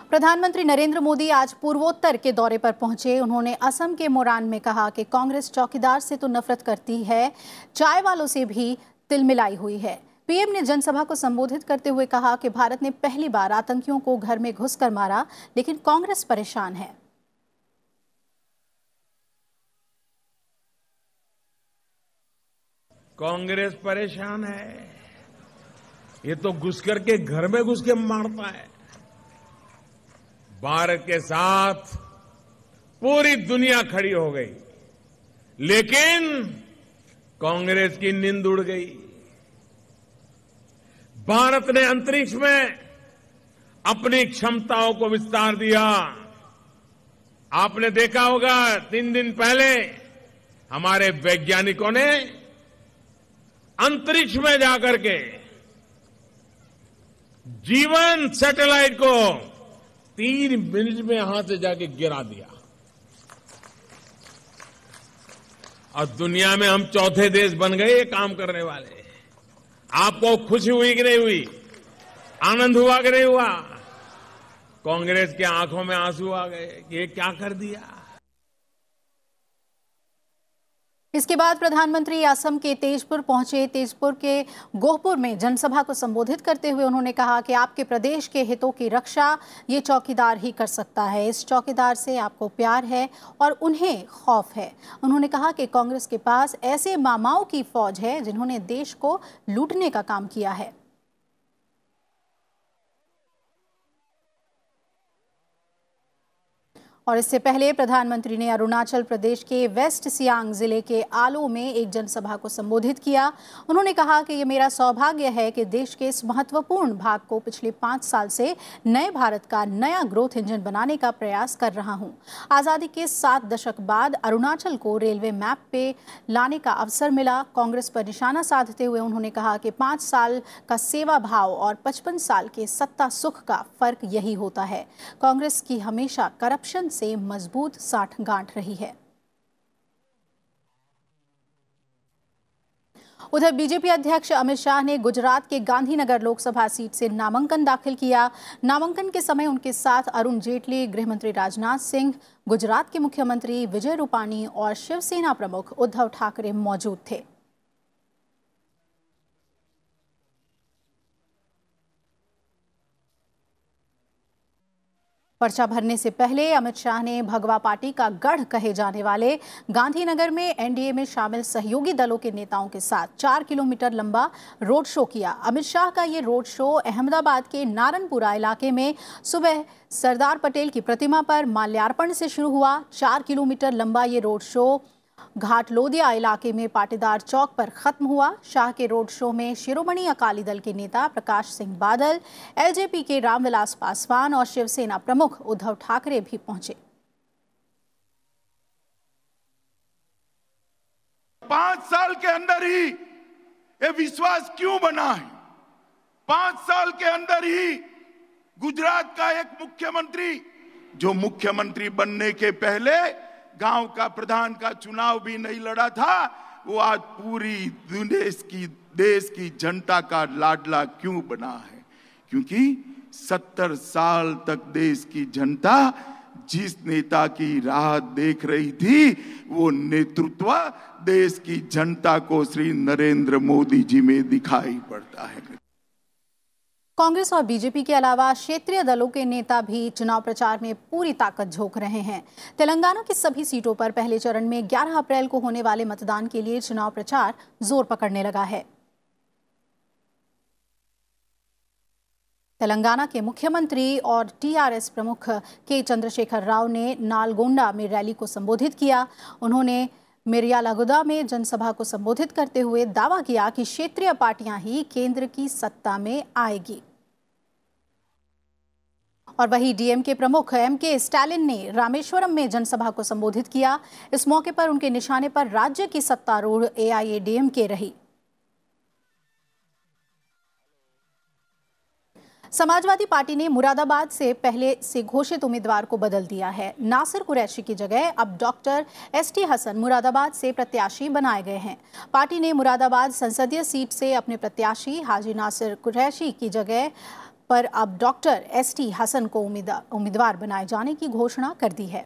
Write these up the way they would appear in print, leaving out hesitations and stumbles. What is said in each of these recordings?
प्रधानमंत्री नरेंद्र मोदी आज पूर्वोत्तर के दौरे पर पहुंचे। उन्होंने असम के मोरान में कहा कि कांग्रेस चौकीदार से तो नफरत करती है, चाय वालों से भी तिलमिलाई हुई है। पीएम ने जनसभा को संबोधित करते हुए कहा कि भारत ने पहली बार आतंकियों को घर में घुसकर मारा, लेकिन कांग्रेस परेशान है। कांग्रेस परेशान है, ये तो घुस करके घर में घुस के मारता है। भारत के साथ पूरी दुनिया खड़ी हो गई, लेकिन कांग्रेस की नींद उड़ गई। भारत ने अंतरिक्ष में अपनी क्षमताओं को विस्तार दिया। आपने देखा होगा 3 दिन पहले हमारे वैज्ञानिकों ने अंतरिक्ष में जाकर के जीवन सैटेलाइट को 3 मिनट में यहां से जाके गिरा दिया। और दुनिया में हम चौथे देश बन गए ये काम करने वाले। आपको खुशी हुई कि नहीं हुई? आनंद हुआ कि नहीं हुआ? कांग्रेस के आंखों में आंसू आ गए कि ये क्या कर दिया। इसके बाद प्रधानमंत्री असम के तेजपुर पहुंचे। तेजपुर के गोहपुर में जनसभा को संबोधित करते हुए उन्होंने कहा कि आपके प्रदेश के हितों की रक्षा ये चौकीदार ही कर सकता है। इस चौकीदार से आपको प्यार है और उन्हें खौफ है। उन्होंने कहा कि कांग्रेस के पास ऐसे मामाओं की फौज है जिन्होंने देश को लूटने का काम किया है। और इससे पहले प्रधानमंत्री ने अरुणाचल प्रदेश के वेस्ट सियांग जिले के आलो में एक जनसभा को संबोधित किया। उन्होंने कहा कि ये मेरा सौभाग्य है कि देश के इस महत्वपूर्ण भाग को पिछले 5 साल से नए भारत का नया ग्रोथ इंजन बनाने का प्रयास कर रहा हूं। आज़ादी के 7 दशक बाद अरुणाचल को रेलवे मैप पे लाने का अवसर मिला। कांग्रेस पर निशाना साधते हुए उन्होंने कहा कि 5 साल का सेवा भाव और 55 साल के सत्ता सुख का फर्क यही होता है। कांग्रेस की हमेशा करप्शन से मजबूत साठगांठ रही है। उधर बीजेपी अध्यक्ष अमित शाह ने गुजरात के गांधीनगर लोकसभा सीट से नामांकन दाखिल किया। नामांकन के समय उनके साथ अरुण जेटली, गृहमंत्री राजनाथ सिंह, गुजरात के मुख्यमंत्री विजय रूपाणी और शिवसेना प्रमुख उद्धव ठाकरे मौजूद थे। पर्चा भरने से पहले अमित शाह ने भगवा पार्टी का गढ़ कहे जाने वाले गांधीनगर में एनडीए में शामिल सहयोगी दलों के नेताओं के साथ 4 किलोमीटर लंबा रोड शो किया। अमित शाह का ये रोड शो अहमदाबाद के नारनपुरा इलाके में सुबह सरदार पटेल की प्रतिमा पर माल्यार्पण से शुरू हुआ। 4 किलोमीटर लंबा ये रोड शो घाटलोदिया इलाके में पाटीदार चौक पर खत्म हुआ। शाह के रोड शो में शिरोमणि अकाली दल के नेता प्रकाश सिंह बादल, एलजेपी के रामविलास पासवान और शिवसेना प्रमुख उद्धव ठाकरे भी पहुंचे। 5 साल के अंदर ही ये विश्वास क्यों बना है? 5 साल के अंदर ही गुजरात का एक मुख्यमंत्री, जो मुख्यमंत्री बनने के पहले गांव का प्रधान का चुनाव भी नहीं लड़ा था, वो आज पूरी देश की जनता का लाडला क्यों बना है? क्योंकि 70 साल तक देश की जनता जिस नेता की राह देख रही थी, वो नेतृत्व देश की जनता को श्री नरेंद्र मोदी जी में दिखाई पड़ता है। कांग्रेस और बीजेपी के अलावा क्षेत्रीय दलों के नेता भी चुनाव प्रचार में पूरी ताकत झोंक रहे हैं। तेलंगाना की सभी सीटों पर पहले चरण में 11 अप्रैल को होने वाले मतदान के लिए चुनाव प्रचार जोर पकड़ने लगा है। तेलंगाना के मुख्यमंत्री और टीआरएस प्रमुख के चंद्रशेखर राव ने नालगोंडा में रैली को संबोधित किया। उन्होंने मिर्यालागुदा में जनसभा को संबोधित करते हुए दावा किया कि क्षेत्रीय पार्टियां ही केंद्र की सत्ता में आएगी। और वहीं डीएमके प्रमुख एमके स्टालिन ने रामेश्वरम में जनसभा को संबोधित किया। इस मौके पर उनके निशाने पर राज्य की सत्तारूढ़ एआईएडीएमके रही। समाजवादी पार्टी ने मुरादाबाद से पहले से घोषित उम्मीदवार को बदल दिया है। नासिर कुरैशी की जगह अब डॉक्टर एसटी हसन मुरादाबाद से प्रत्याशी बनाए गए हैं। पार्टी ने मुरादाबाद संसदीय सीट से अपने प्रत्याशी हाजी नासिर कुरैशी की जगह पर अब डॉक्टर ST हसन को उम्मीदवार बनाए जाने की घोषणा कर दी है।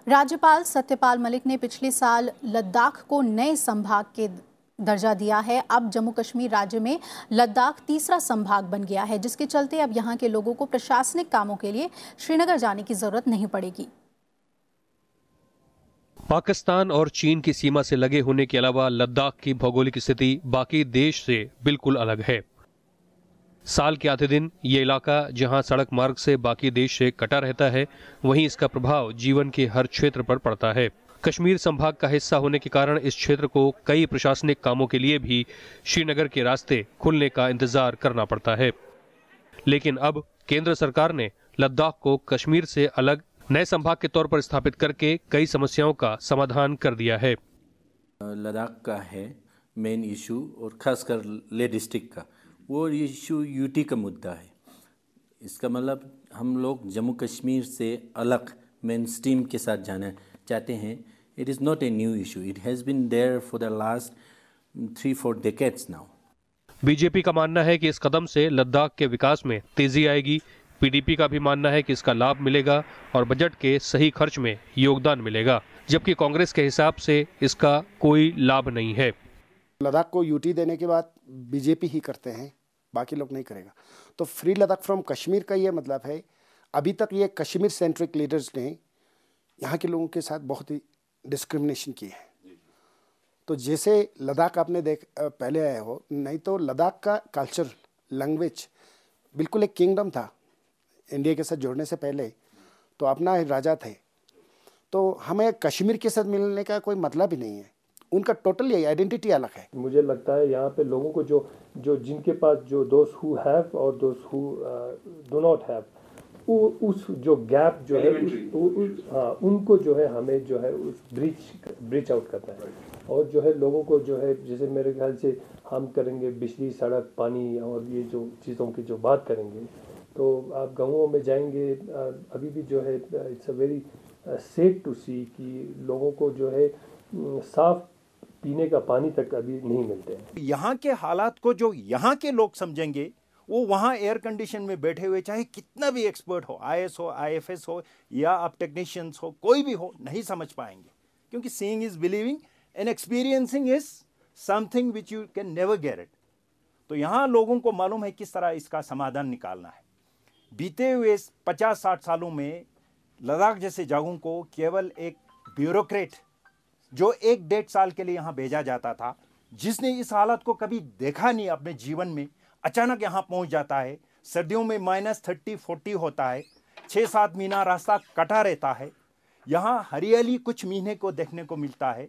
राज्यपाल सत्यपाल मलिक ने पिछले साल लद्दाख को नए संभाग के दर्जा दिया है। अब जम्मू कश्मीर राज्य में लद्दाख तीसरा संभाग बन गया है, जिसके चलते अब यहां के लोगों को प्रशासनिक कामों के लिए श्रीनगर जाने की जरूरत नहीं पड़ेगी। पाकिस्तान और चीन की सीमा से लगे होने के अलावा लद्दाख की भौगोलिक स्थिति बाकी देश से बिल्कुल अलग है। साल के आधे दिन ये इलाका जहां सड़क मार्ग से बाकी देश से कटा रहता है, वहीं इसका प्रभाव जीवन के हर क्षेत्र पर पड़ता है। कश्मीर संभाग का हिस्सा होने के कारण इस क्षेत्र को कई प्रशासनिक कामों के लिए भी श्रीनगर के रास्ते खुलने का इंतजार करना पड़ता है। लेकिन अब केंद्र सरकार ने लद्दाख को कश्मीर से अलग नए संभाग के तौर पर स्थापित करके कई समस्याओं का समाधान कर दिया है। लद्दाख का है मेन इशू, और खासकर लेह डिस्ट्रिक्ट का वो इशू यूटी का मुद्दा है। इसका मतलब हम लोग जम्मू कश्मीर से अलग मेन स्ट्रीम के साथ जाना चाहते हैं। It is not a new issue, it has been there for the last 3-4 decades now. BJP का मानना है कि इस कदम से लद्दाख के विकास में तेजी आएगी। पीडीपी का भी मानना है कि इसका लाभ मिलेगा और बजट के सही खर्च में योगदान मिलेगा, जबकि कांग्रेस के हिसाब से इसका कोई लाभ नहीं है। लद्दाख को यूटी देने के बाद बीजेपी ही करते हैं, बाकी लोग नहीं करेगा। तो फ्री लद्दाख फ्रॉम कश्मीर का ये मतलब है, अभी तक ये कश्मीर सेंट्रिक लीडर्स ने यहाँ के लोगों के साथ बहुत ही डिस्क्रिमिनेशन की है। तो जैसे लद्दाख आपने पहले आए हो, नहीं तो लद्दाख का कल्चर, लैंग्वेज बिल्कुल एक किंगडम था इंडिया के साथ जुड़ने से पहले, तो अपना राजा थे। तो हमें कश्मीर के साथ मिलने का कोई मतलब ही नहीं है, उनका टोटली आइडेंटिटी अलग है। मुझे लगता है यहाँ पे लोगों को जो जिनके पास जो दोस्त हु हैव और दोस्त हु डू नॉट हैव, उस जो गैप जो है उनको जो है हमें जो है उस ब्रिज आउट करना है। और जो है लोगों को जो है, जैसे मेरे ख्याल से हम करेंगे बिजली, सड़क, पानी और ये जो चीज़ों की जो बात करेंगे, तो आप गाँवों में जाएंगे, अभी भी जो है it's a very sad to see कि लोगों को जो है साफ पीने का पानी तक अभी नहीं मिलते हैं। यहाँ के हालात को जो यहाँ के लोग समझेंगे, वो वहाँ एयर कंडीशन में बैठे हुए चाहे कितना भी एक्सपर्ट हो, IAS हो, IFS हो या आप टेक्नीशियंस हो, कोई भी हो, नहीं समझ पाएंगे। क्योंकि seeing is believing and experiencing is something which you can never get it. तो यहाँ लोगों को मालूम है किस तरह इसका समाधान निकालना है। बीते हुए 50-60 सालों में लद्दाख जैसे जगहों को केवल एक ब्यूरोक्रेट जो 1-1.5 साल के लिए यहाँ भेजा जाता था, जिसने इस हालत को कभी देखा नहीं अपने जीवन में, अचानक यहाँ पहुँच जाता है। सर्दियों में -30-40 होता है, 6-7 महीना रास्ता कटा रहता है। यहाँ हरियाली कुछ महीने को देखने को मिलता है।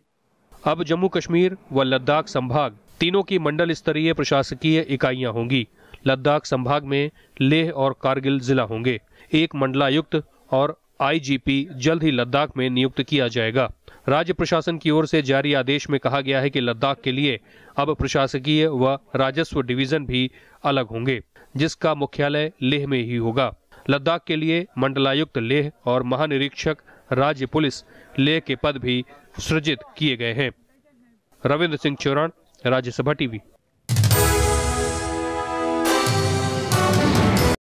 अब जम्मू कश्मीर व लद्दाख संभाग तीनों की मंडल स्तरीय प्रशासकीय इकाइयां होंगी। लद्दाख संभाग में लेह और कारगिल जिला होंगे। एक मंडलायुक्त और IGP जल्द ही लद्दाख में नियुक्त किया जाएगा। राज्य प्रशासन की ओर से जारी आदेश में कहा गया है कि लद्दाख के लिए अब प्रशासकीय व राजस्व डिवीजन भी अलग होंगे, जिसका मुख्यालय लेह में ही होगा। लद्दाख के लिए मंडलायुक्त लेह और महानिरीक्षक राज्य पुलिस लेह के पद भी सृजित किए गए हैं। रविंद्र सिंह चौरान, राज्यसभा TV।